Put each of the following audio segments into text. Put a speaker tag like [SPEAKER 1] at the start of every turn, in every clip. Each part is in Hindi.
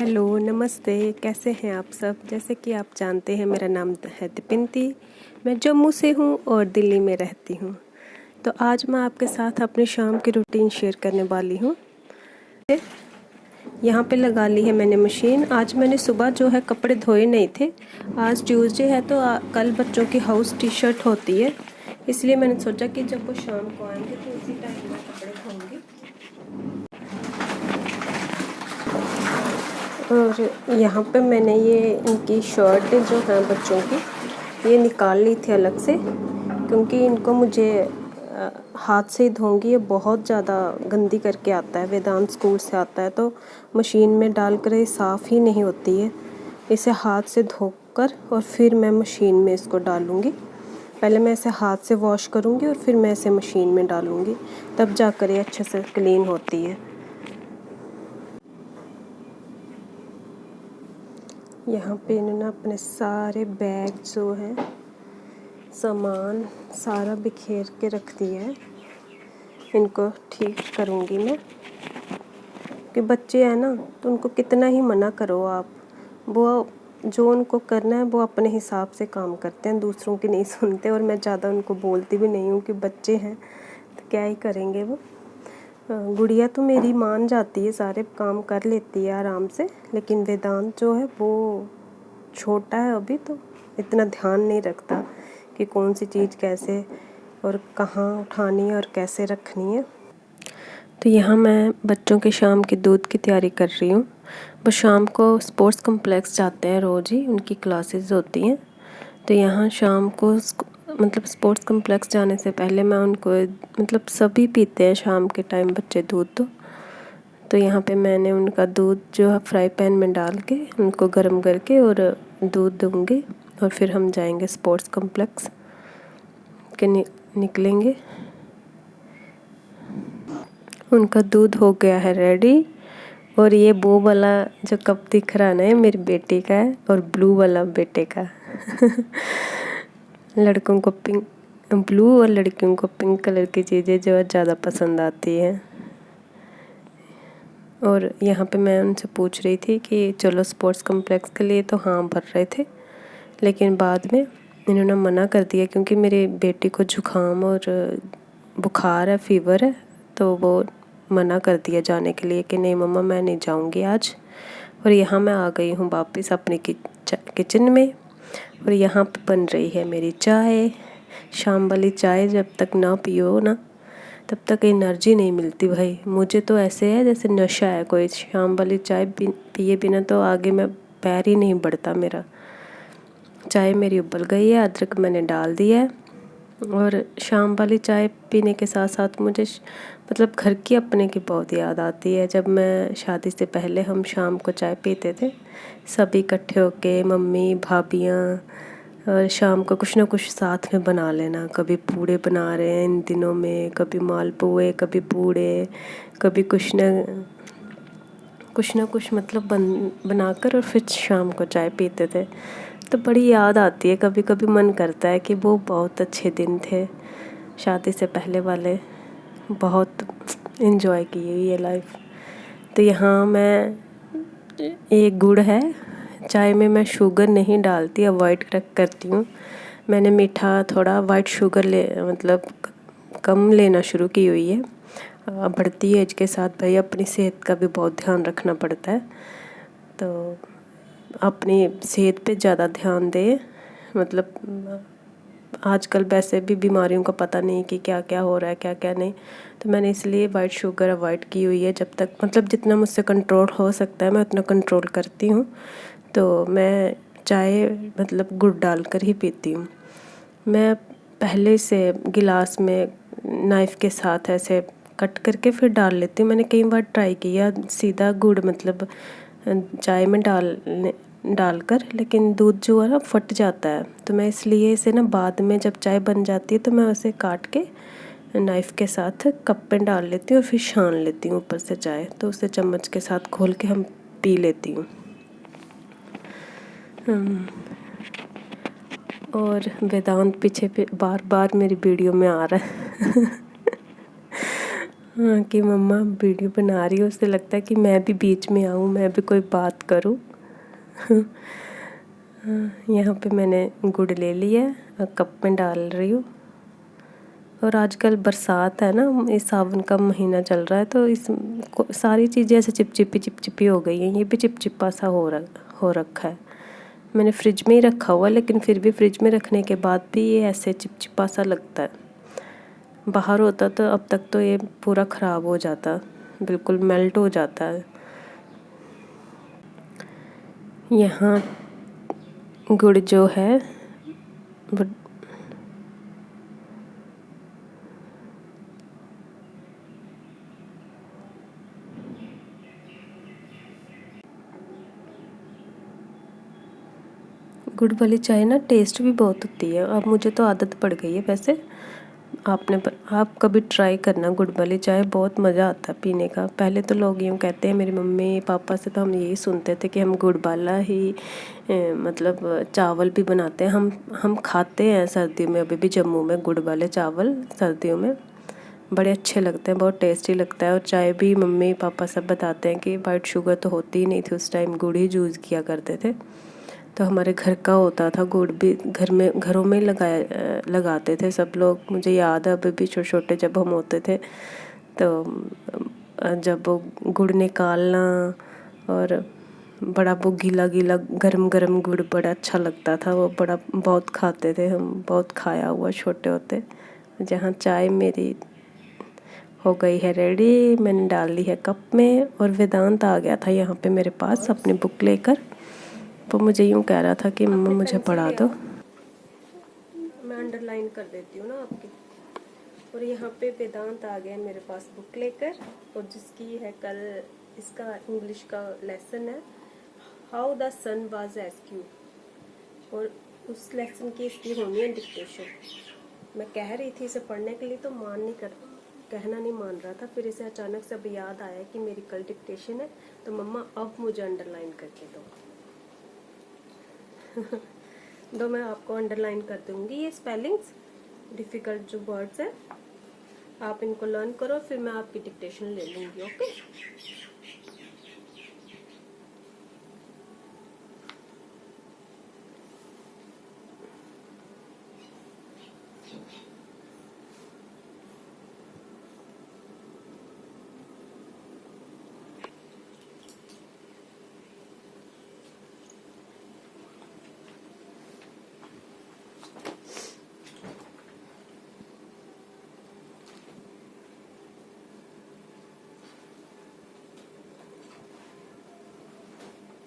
[SPEAKER 1] हेलो, नमस्ते। कैसे हैं आप सब? जैसे कि आप जानते हैं, मेरा नाम है दीपिंती। मैं जम्मू से हूँ और दिल्ली में रहती हूँ। तो आज मैं आपके साथ अपनी शाम की रूटीन शेयर करने वाली हूँ। यहाँ पे लगा ली है मैंने मशीन। आज मैंने सुबह जो है कपड़े धोए नहीं थे। आज ट्यूसडे है तो कल बच्चों की हाउस टी शर्ट होती है, इसलिए मैंने सोचा कि जब वो शाम को आएंगे तो उसी टाइम मैं कपड़े धोऊंगी। और यहाँ पे मैंने ये इनकी शर्ट जो है बच्चों की, ये निकाल ली थी अलग से, क्योंकि इनको मुझे हाथ से ही धोऊंगी। ये बहुत ज़्यादा गंदी करके आता है, वेदांत स्कूल से आता है, तो मशीन में डालकर ये साफ़ ही नहीं होती है। इसे हाथ से धोकर और फिर मैं मशीन में इसको डालूँगी। पहले मैं इसे हाथ से वॉश करूँगी और फिर मैं इसे मशीन में डालूँगी, तब जाकर ये अच्छे से क्लीन होती है। यहाँ पे इन्होंने अपने सारे बैग जो है सामान सारा बिखेर के रख दिया है। इनको ठीक करूँगी मैं, कि बच्चे हैं ना, तो उनको कितना ही मना करो आप, वो जो उनको करना है वो अपने हिसाब से काम करते हैं, दूसरों की नहीं सुनते। और मैं ज़्यादा उनको बोलती भी नहीं हूँ कि बच्चे हैं तो क्या ही करेंगे वो। गुड़िया तो मेरी मान जाती है, सारे काम कर लेती है आराम से, लेकिन वेदांत जो है वो छोटा है अभी, तो इतना ध्यान नहीं रखता कि कौन सी चीज़ कैसे और कहाँ उठानी है और कैसे रखनी है। तो यहाँ मैं बच्चों के शाम की दूध की तैयारी कर रही हूँ। वो शाम को स्पोर्ट्स कम्प्लेक्स जाते हैं, रोज़ ही उनकी क्लासेस होती हैं। तो यहाँ शाम को मतलब स्पोर्ट्स कम्प्लेक्स जाने से पहले मैं उनको, मतलब सभी पीते हैं शाम के टाइम बच्चे दूध। तो यहाँ पे मैंने उनका दूध जो है फ्राई पैन में डाल के उनको गर्म करके और दूध दूँगी, और फिर हम जाएंगे स्पोर्ट्स कम्प्लेक्स के निकलेंगे। उनका दूध हो गया है रेडी। और ये वो वाला जो कप दिख रहा है ना, ये मेरी बेटी का है, और ब्लू वाला बेटे का। लड़कों को पिंक ब्लू और लड़कियों को पिंक कलर की चीज़ें जो है ज़्यादा पसंद आती हैं। और यहाँ पे मैं उनसे पूछ रही थी कि चलो स्पोर्ट्स कम्प्लेक्स के लिए, तो हाँ भर रहे थे, लेकिन बाद में इन्होंने मना कर दिया, क्योंकि मेरी बेटी को जुकाम और बुखार है, फीवर है, तो वो मना कर दिया जाने के लिए कि नहीं मम्मा मैं नहीं जाऊँगी आज। और यहाँ मैं आ गई हूँ वापस अपने किचन में, और यहाँ पे बन रही है मेरी चाय। शाम वाली चाय जब तक ना पियो ना, तब तक एनर्जी नहीं मिलती भाई। मुझे तो ऐसे है जैसे नशा है कोई। शाम वाली चाय पिए बिना तो आगे मैं पैर ही नहीं बढ़ता मेरा। चाय मेरी उबल गई है, अदरक मैंने डाल दिया है। और शाम वाली चाय पीने के साथ साथ मुझे मतलब घर की अपने की बहुत याद आती है। जब मैं शादी से पहले हम शाम को चाय पीते थे सभी इकट्ठे होके, मम्मी भाभियाँ, और शाम को कुछ ना कुछ साथ में बना लेना। कभी पूड़े बना रहे हैं इन दिनों में, कभी मालपुए, कभी पूड़े, कभी कुछ ना कुछ मतलब बनाकर, और फिर शाम को चाय पीते थे। तो बड़ी याद आती है, कभी कभी मन करता है कि वो बहुत अच्छे दिन थे शादी से पहले वाले, बहुत इन्जॉय की है ये लाइफ। तो यहाँ मैं, एक गुड़ है चाय में, मैं शुगर नहीं डालती, अवॉइड करती हूँ। मैंने मीठा थोड़ा वाइट शुगर मतलब कम लेना शुरू की हुई है। बढ़ती एज के साथ भाई अपनी सेहत का भी बहुत ध्यान रखना पड़ता है, तो अपनी सेहत पे ज़्यादा ध्यान दें। मतलब आजकल वैसे भी बीमारियों का पता नहीं कि क्या क्या हो रहा है, क्या क्या नहीं। तो मैंने इसलिए वाइट शुगर अवॉइड की हुई है। जब तक मतलब जितना मुझसे कंट्रोल हो सकता है मैं उतना कंट्रोल करती हूँ। तो मैं चाय मतलब गुड़ डालकर ही पीती हूँ। मैं पहले से गिलास में नाइफ़ के साथ ऐसे कट करके फिर डाल लेती हूँ। मैंने कई बार ट्राई किया सीधा गुड़ मतलब चाय में डालकर, लेकिन दूध जो है ना फट जाता है। तो मैं इसलिए इसे ना बाद में जब चाय बन जाती है तो मैं उसे काट के नाइफ़ के साथ कप में डाल लेती हूँ और फिर छान लेती हूँ ऊपर से चाय, तो उसे चम्मच के साथ खोल के हम पी लेती हूँ। और वेदांत पीछे बार बार मेरी वीडियो में आ रहा है। हाँ कि मम्मा वीडियो बना रही हो, उससे लगता है कि मैं भी बीच में आऊँ, मैं भी कोई बात करूँ। यहाँ पे मैंने गुड़ ले लिया है, कप में डाल रही हूँ। और आजकल बरसात है ना, इस सावन का महीना चल रहा है, तो इस सारी चीज़ें ऐसे चिपचिपी हो गई हैं। ये भी चिपचिपा सा हो रखा है। मैंने फ्रिज में ही रखा हुआ, लेकिन फिर भी फ्रिज में रखने के बाद भी ये ऐसे चिपचिपा सा लगता है। बाहर होता तो अब तक तो ये पूरा ख़राब हो जाता, बिल्कुल मेल्ट हो जाता है। यहाँ गुड़ जो है गुड़ वाली चाय ना टेस्ट भी बहुत होती है। अब मुझे तो आदत पड़ गई है। वैसे आप कभी ट्राई करना गुड़ वाली चाय, बहुत मज़ा आता है पीने का। पहले तो लोग यूँ कहते हैं, मेरी मम्मी पापा से तो हम यही सुनते थे कि हम गुड़ वाला ही मतलब चावल भी बनाते हैं। हम खाते हैं सर्दियों में, अभी भी जम्मू में गुड़ वाले चावल सर्दियों में बड़े अच्छे लगते हैं, बहुत टेस्टी लगता है। और चाय भी मम्मी पापा सब बताते हैं कि वाइट शुगर तो होती ही नहीं थी उस टाइम, गुड़ ही यूज़ किया करते थे। तो हमारे घर का होता था गुड़ भी, घरों में लगाते थे सब लोग। मुझे याद है अभी भी, छोटे छोटे जब हम होते थे तो जब वो गुड़ निकालना, और बड़ा वो गीला गीला गरम गरम गुड़ बड़ा अच्छा लगता था। वो बड़ा बहुत खाते थे हम, बहुत खाया हुआ छोटे होते। जहाँ चाय मेरी हो गई है रेडी, मैंने डाल ली है कप में। और वेदांत आ गया था यहाँ पे मेरे पास अपनी बुक लेकर। वो मुझे यूँ कह रहा था कि मम्मा मुझे पढ़ा दो। मैं अंडरलाइन कर देती हूँ ना आपकी। और यहाँ पे वेदांत आ गया मेरे पास बुक लेकर, और जिसकी है कल इसका इंग्लिश का लेसन है, how the sun was rescue. और उस लेसन की इसकी होनी है डिक्टेशन। मैं कह रही थी इसे पढ़ने के लिए, तो कहना नहीं मान रहा था। फिर इसे अचानक से अब याद आया कि मेरी कल डिक्टेशन है, तो मम्मा अब मुझे अंडरलाइन करके दो। दो, मैं आपको अंडरलाइन कर दूंगी ये स्पेलिंग्स, डिफ़िकल्ट जो वर्ड्स हैं आप इनको लर्न करो, फिर मैं आपकी डिक्टेशन ले लूँगी। ओके।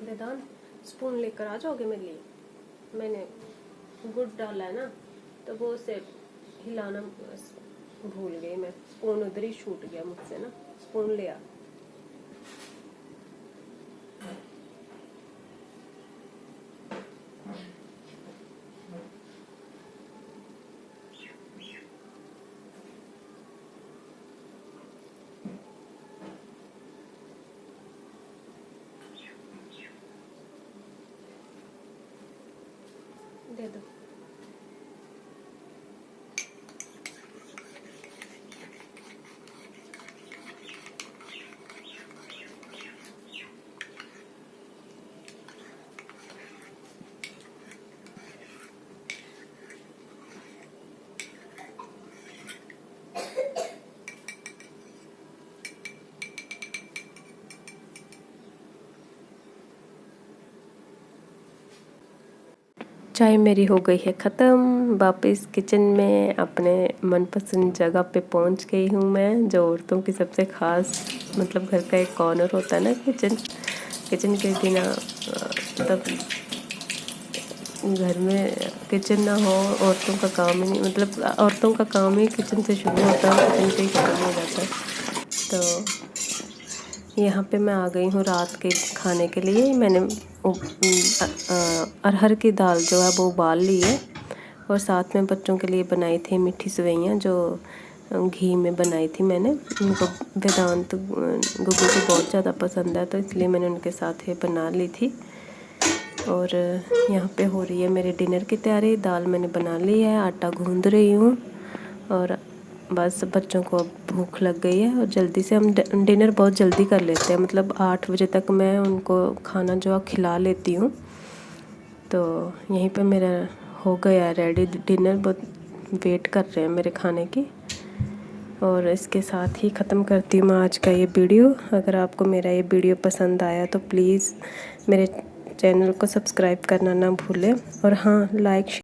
[SPEAKER 1] वेदांत, स्पून लेकर आ जाओगे मेरे लिए? मैंने गुड़ डाला है ना, तो वो उसे हिलाना भूल गई मैं, स्पून उधर ही छूट गया मुझसे ना। स्पून ले आ। दे दो। चाय मेरी हो गई है ख़त्म। वापस किचन में अपने मनपसंद जगह पे पहुंच गई हूँ मैं, जो औरतों की सबसे ख़ास मतलब घर का एक कॉर्नर होता है ना किचन के बिना मतलब घर में किचन ना हो औरतों का काम ही नहीं, मतलब औरतों का काम ही किचन से शुरू होता है, किचन से ही ख़त्म हो जाता है। तो यहाँ पे मैं आ गई हूँ रात के खाने के लिए। मैंने अरहर की दाल जो है वो उबाल ली है, और साथ में बच्चों के लिए बनाई थी मीठी सेवइयाँ, जो घी में बनाई थी मैंने। उनको वेदांत गुगु को बहुत ज़्यादा पसंद है, तो इसलिए मैंने उनके साथ ये बना ली थी। और यहाँ पे हो रही है मेरे डिनर की तैयारी। दाल मैंने बना ली है, आटा गूंद रही हूँ, और बस बच्चों को अब भूख लग गई है और जल्दी से हम डिनर बहुत जल्दी कर लेते हैं, मतलब 8 बजे तक मैं उनको खाना जो खिला लेती हूँ। तो यहीं पे मेरा हो गया रेडी डिनर, बहुत वेट कर रहे हैं मेरे खाने की। और इसके साथ ही ख़त्म करती हूँ मैं आज का ये वीडियो। अगर आपको मेरा ये वीडियो पसंद आया तो प्लीज़ मेरे चैनल को सब्सक्राइब करना ना भूलें, और हाँ, लाइक